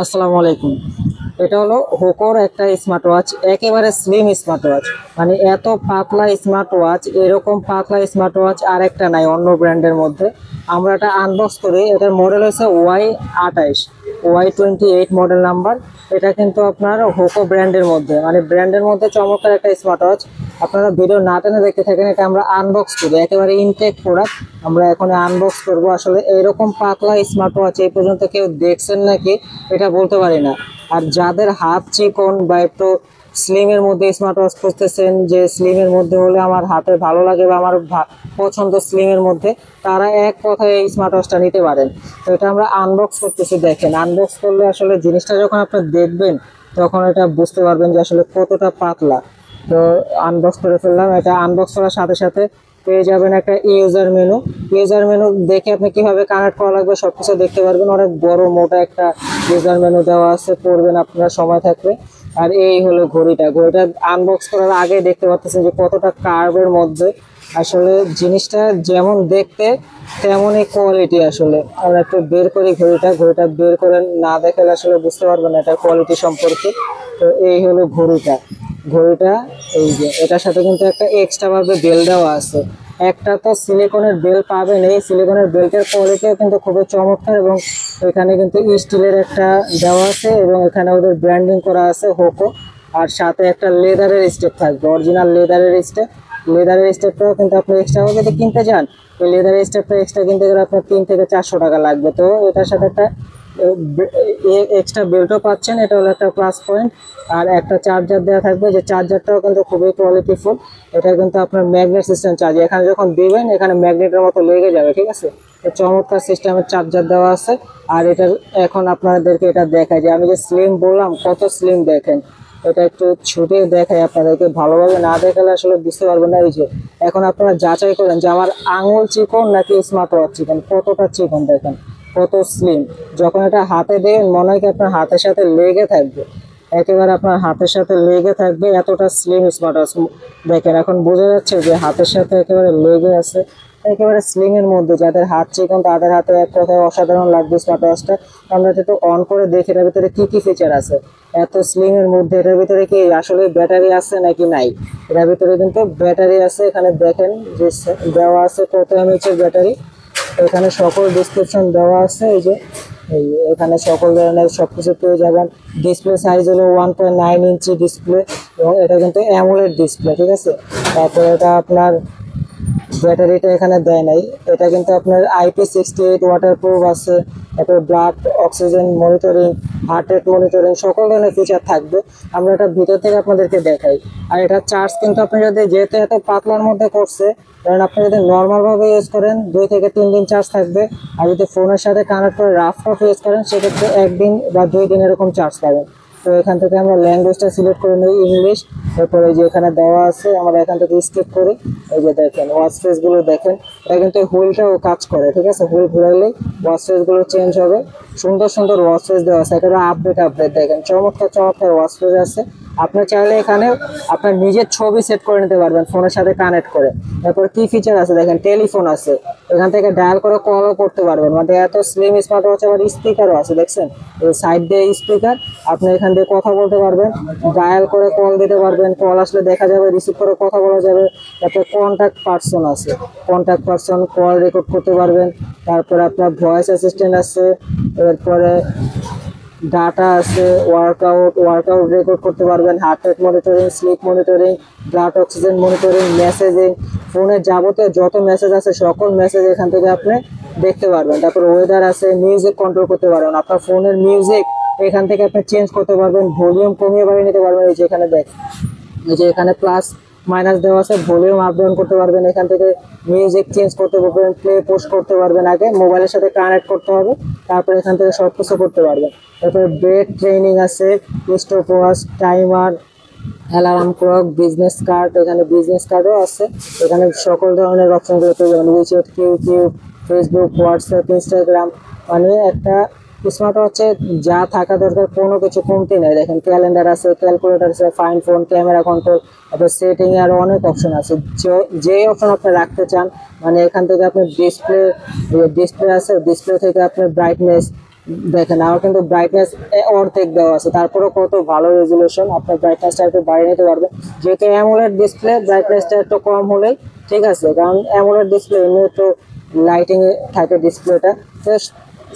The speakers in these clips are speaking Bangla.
আসসালামু আলাইকুম। এটা হলো হোকোর একটা স্মার্ট ওয়াচ, একেবারে স্লিম স্মার্ট ওয়াচ। মানে এত পাতলা স্মার্ট ওয়াচ, এরকম পাতলা স্মার্ট ওয়াচ আর একটা নাই অন্য ব্র্যান্ডের মধ্যে। আমরা এটা আনবক্স করি। এটার মডেল হচ্ছে Y28 মডেল নাম্বার। এটা কিন্তু আপনার হোকো ব্র্যান্ডের মধ্যে, মানে ব্র্যান্ডের মধ্যে চমৎকার একটা স্মার্ট ওয়াচ। আপনারা ভিডিও না টেনে দেখতে থাকেন, এটা আমরা আনবক্স করি, একেবারে ইনটেক প্রোডাক্ট। আমরা এখন আনবক্স করব। আসলে এরকম পাতলা স্মার্ট ওয়াচ এই পর্যন্ত কেউ দেখছেন নাকি এটা বলতে পারি না। আর যাদের হাত চিকন বা একটু স্লিমের মধ্যে স্মার্ট ওয়াচ খুঁজতেছেন, যে স্লিমের মধ্যে হলে আমার হাতে ভালো লাগে বা আমার পছন্দ স্লিমের মধ্যে, তারা এক কথায় এই স্মার্ট ওয়াচটা নিতে পারেন। তো এটা আমরা আনবক্স করতেছি। দেখেন, আনবক্স করলে আসলে জিনিসটা যখন আপনি দেখবেন তখন এটা বুঝতে পারবেন যে আসলে কতটা পাতলা। তো আনবক্স করে ফেললাম। এটা আনবক্স করার সাথে সাথে পেয়ে যাবেন একটা ইউজার মেনু দেখে আপনি কিভাবে কানেক্ট করা লাগবে সবকিছু দেখতে পারবেন। অনেক বড় মোটা একটা ইউজার মেনু দেওয়া আছে, পড়বেন আপনার সময় থাকবে। আর এই হলো ঘড়িটা আনবক্স করার আগে দেখতে পাচ্ছেন যে কতটা কার্ভের মধ্যে। আসলে জিনিসটা যেমন দেখতে তেমনই কোয়ালিটি। আসলে আমরা একটু বের করি ঘড়িটা বের করে না দেখলে আসলে বুঝতে পারবেন না এটার কোয়ালিটি সম্পর্কে। তো এই হলো ঘড়িটা। এই যে এটার সাথে কিন্তু একটা এক্সট্রা ভাবে বেল দেওয়া আছে। একটা তো সিলিকনের বেল পাবেন, এই সিলিকনের বেল্টের কোয়ালিটিও কিন্তু খুবই চমৎকার, এবং এখানে কিন্তু স্টিলের একটা দেওয়া আছে এবং এখানে ওদের ব্র্যান্ডিং করা আছে হোকো। আর সাথে একটা লেদারের স্টেপ থাকবে, অরিজিনাল লেদারের স্টেপটাও কিন্তু আপনি এক্সট্রা যদি কিনতে চান, এই লেদারের স্টেপটা এক্সট্রা কিনতে গেলে আপনার 3 থেকে 400 টাকা লাগবে। তো এটার সাথে একটা এক্সট্রা বেল্টও পাচ্ছেন, এটা হলো একটা প্লাস পয়েন্ট। আর একটা চার্জার দেওয়া থাকবে, যে চার্জারটাও কিন্তু খুবই কোয়ালিটিফুল। এটা কিন্তু আপনার ম্যাগনেট সিস্টেম চার্জার, এখানে যখন দিবেন এখানে ম্যাগনেটের মতো লেগে যাবে, ঠিক আছে। চমৎকার সিস্টেমের চার্জার দেওয়া আছে। আর এটা এখন আপনাদেরকে এটা দেখায় যে আমি যে স্লিম বললাম, কত স্লিম দেখেন। এটা একটু ছুটে দেখায় আপনাদেরকে, ভালোভাবে না দেখালে আসলে বুঝতে পারবেন না। এই যে এখন আপনারা যাচাই করেন যে আমার আঙুল চিকন নাকি স্মার্ট ওয়াচ চিকন, কতটা চিকন দেখেন, কত স্লিম। যখন এটা হাতে দেবেন মনে হয় কি আপনার হাতের সাথে লেগে থাকবে, একেবারে আপনার হাতের সাথে লেগে থাকবে, এতটা স্লিম স্মার্ট ওয়াচ। দেখেন এখন বোঝা যাচ্ছে যে হাতের সাথে একেবারে লেগে আছে, একেবারে স্লিম এর মধ্যে। যাদের হাত চিকন তাদের হাতে এক কথায় অসাধারণ লাগবে স্মার্ট ওয়াচটা। আমরা একটু অন করে দেখি এটার ভিতরে কি কি ফিচার আছে। এত স্লিম এর মধ্যে এটার ভিতরে কি আসলে ব্যাটারি আছে নাকি নাই। এটার ভিতরে কিন্তু ব্যাটারি আছে, এখানে দেখেন যে দেওয়া আছে কত এমএইচ এর ব্যাটারি। এখানে সকল ডিসক্রিপশন দেওয়া আছে। এই যে এখানে সকল ধরনের সবকিছু পেয়ে যাবেন। ডিসপ্লে সাইজ হলো 1.9 ইঞ্চি ডিসপ্লে, এবং এটা কিন্তু অ্যামোলেড ডিসপ্লে, ঠিক আছে। তারপরে এটা আপনার ব্যাটারিটা এখানে দেয় নাই, এটা কিন্তু আপনার IP68 ওয়াটারপ্রুফ আছে। তারপরে blood oxygen monitoring, heart rate monitoring, সকল ধরনের ফিচার থাকবে। আমরা এটা ভিতর থেকে আপনাদেরকে দেখাই। আর এটা চার্জ কিন্তু আপনি যদি, যেহেতু এত পাতলার মধ্যে করছে, কারণ আপনি যদি নর্মাল ভাবে ইউজ করেন 2 থেকে 3 দিন চার্জ থাকবে। আর যদি ফোনের সাথে কানেক্ট করে রাফ টাফ ইউজ করেন সেক্ষেত্রে 1 দিন বা 2 দিন এরকম চার্জ পাবেন। তো এখান থেকে আমরা ল্যাঙ্গুয়েজটা সিলেক্ট করে নিই ইংলিশ। তারপরে যে এখানে দেওয়া আছে আমরা এখান থেকে স্কিপ করি। এই যে দেখেন ওয়াচ ফেস গুলো দেখেন, এটা কিন্তু হুইলটাও কাজ করে, ঠিক আছে। হুইল ঘুরাইলে ওয়াচ ফেস গুলো চেঞ্জ হবে। সুন্দর সুন্দর ওয়াচ ফেস দেওয়া আছে, একেবারে আপডেট দেখেন, চমৎকার ওয়াচ ফেস আছে। আপনি চাইলে এখানে আপনার নিজের ছবি সেট করে নিতে পারবেন ফোনের সাথে কানেক্ট করে। তারপরে কি ফিচার আছে দেখেন, টেলিফোন আছে, এখান থেকে ডায়াল করে কলও করতে পারবেন। মানে এত স্লিম স্মার্ট ওয়াচ। আবার স্পিকারও আছে, দেখছেন এই সাইড দিয়ে স্পিকার, আপনি এখান দিয়ে কথা বলতে পারবেন, ডায়াল করে কল দিতে পারবেন, কল আসলে দেখা যাবে, রিসিভ করে কথা বলা যাবে। তারপরে কন্ট্যাক্ট পারসন আছে, কল রেকর্ড করতে পারবেন। তারপরে আপনার ভয়েস অ্যাসিস্ট্যান্ট আছে, এরপরে ডাটা আছে, ওয়ার্কআউট রেকর্ড করতে পারবেন, heart rate monitoring, slip monitoring, blood oxygen monitoring, messaging, ফোনের যাবতীয় যত মেসেজ আছে সকল মেসেজ এখান থেকে আপনি দেখতে পারবেন। তারপর ওয়েদার আছে, মিউজিক কন্ট্রোল করতে পারবেন, আপনার ফোনের মিউজিক এখান থেকে আপনি চেঞ্জ করতে পারবেন, ভলিউম কমিয়ে বাড়িয়ে নিতে পারবেন। এই যে এখানে এই যে এখানে প্লাস মাইনাস দেওয়া আছে, ভলিউম আপ ডাউন করতে পারবেন, এখান থেকে মিউজিক চেঞ্জ করতে পারবেন, প্লে পোস্ট করতে পারবেন। আগে মোবাইলের সাথে কানেক্ট করতে হবে, তারপরে এখান থেকে সব কিছু করতে পারবেন। তারপরে ব্রেক ট্রেনিং আছে, stop watch, timer, alarm clock, business card, এখানে বিজনেস কার্ডও আছে। এখানে সকল ধরনের অপশনগুলো পেয়ে যাবেন, WeChat, YouTube, Facebook, WhatsApp, Instagram. মানে একটা স্মার্ট ওয়াচে যা থাকা দরকার কোনো কিছু কমতি নেই। দেখেন ক্যালেন্ডার আছে, ক্যালকুলেটর আছে, ফাইন ফোন, ক্যামেরা কন্ট্রোল, তারপর সেটিং এর অনেক অপশন আছে। যে অপশন আপনি রাখতে চান, মানে এখান থেকে আপনি ডিসপ্লে আছে, ডিসপ্লে থেকে আপনি ব্রাইটনেস, দেখেন আমার কিন্তু ব্রাইটনেস অর্ধেক দেওয়া আছে, তারপরেও কত ভালো রেজুলেশন। আপনার ব্রাইটনেসটা একটু বাড়িয়ে নিতে পারবেন, যেহেতু অ্যামোলেড ডিসপ্লে ব্রাইটনেসটা একটু কম হলেই ঠিক আছে, কারণ অ্যামোলেড ডিসপ্লে এমনি একটু লাইটিং এ থাকে ডিসপ্লেটা। তো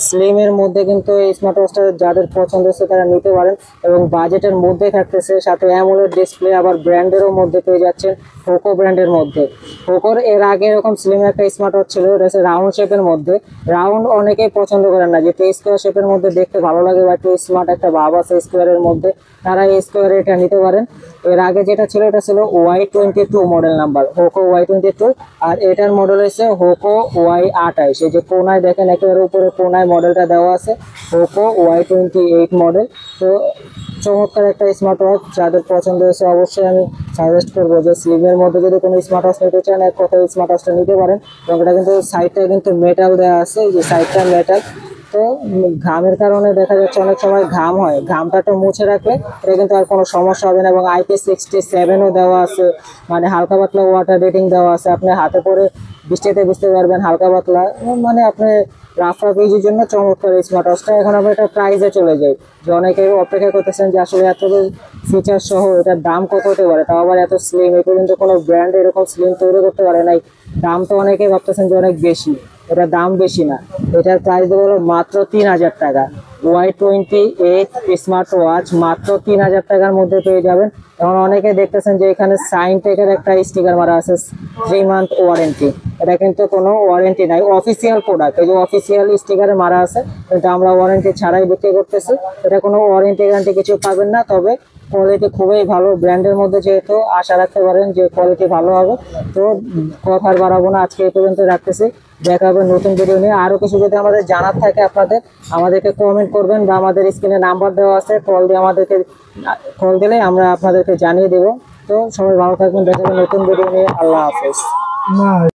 স্লিমের মধ্যে কিন্তু এই স্মার্ট ওয়াচটা যাদের পছন্দ হচ্ছে তারা নিতে পারেন, এবং বাজেটের মধ্যে থাকতেছে, সাথে অ্যামোলেড ডিসপ্লে, আবার ব্র্যান্ডেরও মধ্যে পেয়ে যাচ্ছেন পোকো ব্র্যান্ডের মধ্যে। পোকোর এর আগে এরকম স্লিম একটা স্মার্ট ওয়াচ ছিল, এটা হচ্ছে রাউন্ড শেপের মধ্যে। রাউন্ড অনেকেই পছন্দ করেন না, যেটা স্কোয়ার শেপের মধ্যে দেখতে ভালো লাগে বা একটু স্মার্ট একটা ভাব আছে স্কোয়ারের মধ্যে, তারা এই স্কোয়ারে এটা নিতে পারেন। এর আগে যেটা ছিল এটা ছিল Y22 model number, Hoco Y22। আর এটার মডেল হচ্ছে হোকো Y28। এই যে কোনায় দেখেন একেবারে উপরে কোনায় মডেলটা দেওয়া আছে, হোকো Y28 মডেল। তো চমৎকার একটা স্মার্ট ওয়াচ, যাদের পছন্দ হয়েছে অবশ্যই আমি সাজেস্ট করবো যে স্লিমের মধ্যে যদি কোনো স্মার্ট ওয়াচ নিতে চান এক কথায় স্মার্ট ওয়াচটা নিতে পারেন। এবং এটা কিন্তু সাইডটা কিন্তু মেটাল দেওয়া আছে, যে সাইডটা মেটাল। তো ঘামের কারণে দেখা যাচ্ছে অনেক সময় ঘাম হয়, ঘামটা একটু মুছে রাখলে এটা কিন্তু আর কোনো সমস্যা হবে না। এবং IP67ও দেওয়া আছে, মানে হালকা পাতলা ওয়াটার রেটিং দেওয়া আছে, আপনি হাতে পরে বৃষ্টিতে ভিজতে পারবেন হালকা পাতলা, মানে আপনি রাফ ইউজের জন্য চমৎকার এই স্মার্ট ওয়াচটা। এখন আমরা এটা প্রাইসে চলে যাই, যে অনেকে অপেক্ষা করতেছেন যে আসলে এত ফিচার সহ এটার দাম কত হতে পারে, তাও আবার এত স্লিম। এই পর্যন্ত কোনো ব্র্যান্ড এরকম স্লিম তৈরি করতে পারে নাই। দাম তো অনেকেই ভাবতেছেন যে অনেক বেশি, এটা দাম বেশি না, এটার প্রাইস দেবো হলো মাত্র 3000 টাকা। Y28 স্মার্ট ওয়াচ মাত্র 3000 টাকার মধ্যে পেয়ে যাবেন। এখন অনেকে দেখতেছেন যে এখানে সাইনটেকের একটা স্টিকার মারা আছে 3 মান্থ ওয়ারেন্টি, এটা কিন্তু কোনো ওয়ারেন্টি নাই, অফিসিয়াল প্রোডাক্ট। এই যে অফিসিয়াল স্টিকারে মারা আছে, কিন্তু আমরা ওয়ারেন্টি ছাড়াই বিক্রি করতেছি। এটা কোনো ওয়ারেন্টি গ্যারান্টি কিছু পাবেন না, তবে কোয়ালিটি খুবই ভালো। ব্র্যান্ডের মধ্যে যেহেতু আশা রাখতে পারেন যে কোয়ালিটি ভালো হবে। তো কথা আর বাড়াবো না, আজকে এই পর্যন্ত রাখতেছি। দেখা হবে নতুন ভিডিও নিয়ে। আরও কিছু যদি আমাদের জানার থাকে আপনাদের, আমাদেরকে কমেন্ট করবেন, বা আমাদের স্ক্রিনে নাম্বার দেওয়া আছে, কল দিয়ে আমাদেরকে কল দিলে আমরা আপনাদেরকে জানিয়ে দেবো। তো সবাই ভালো থাকবেন, দেখা হবে নতুন ভিডিও নিয়ে। আল্লাহ হাফেজ।